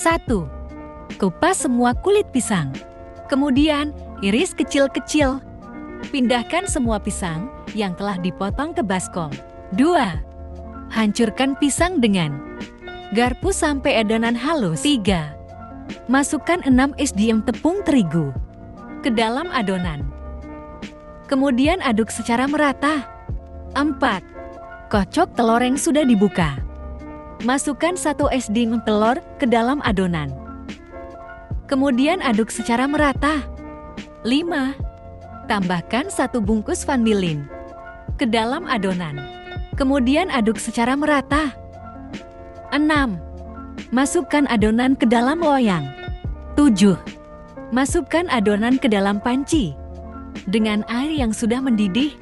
1. Kupas semua kulit pisang. Kemudian, iris kecil-kecil. Pindahkan semua pisang yang telah dipotong ke baskom. 2. Hancurkan pisang dengan garpu sampai adonan halus. 3. Masukkan 6 SDM tepung terigu ke dalam adonan. Kemudian aduk secara merata. 4. Kocok telur yang sudah dibuka. Masukkan 1 SDM telur ke dalam adonan. Kemudian aduk secara merata. 5. Tambahkan 1 bungkus vanilin ke dalam adonan. Kemudian aduk secara merata. 6. Masukkan adonan ke dalam loyang. 7. Masukkan adonan ke dalam panci dengan air yang sudah mendidih.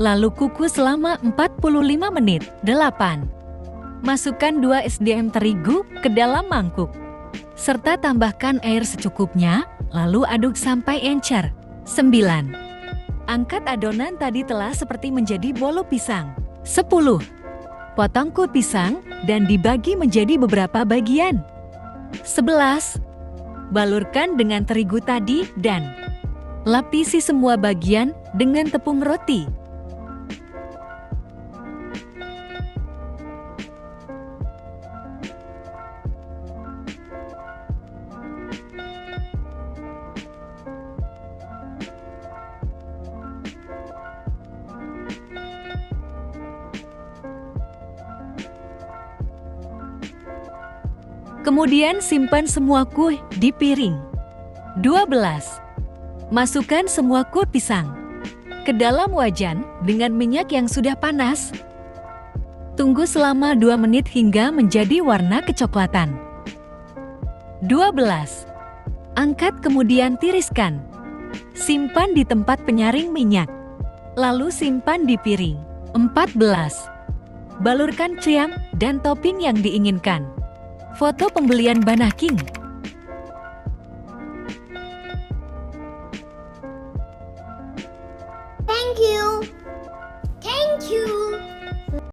Lalu kukus selama 45 menit. 8. Masukkan 2 SDM terigu ke dalam mangkuk, serta tambahkan air secukupnya, lalu aduk sampai encer. 9. Angkat adonan tadi telah seperti menjadi bolu pisang. 10. Potong kulit pisang dan dibagi menjadi beberapa bagian. 11. Balurkan dengan terigu tadi dan lapisi semua bagian dengan tepung roti. Kemudian simpan semua kueh di piring. 12. Masukkan semua kueh pisang ke dalam wajan dengan minyak yang sudah panas. Tunggu selama 2 menit hingga menjadi warna kecoklatan. 12. Angkat kemudian tiriskan. Simpan di tempat penyaring minyak. Lalu simpan di piring. 14. Balurkan kriam dan topping yang diinginkan. Foto pembelian Banah King.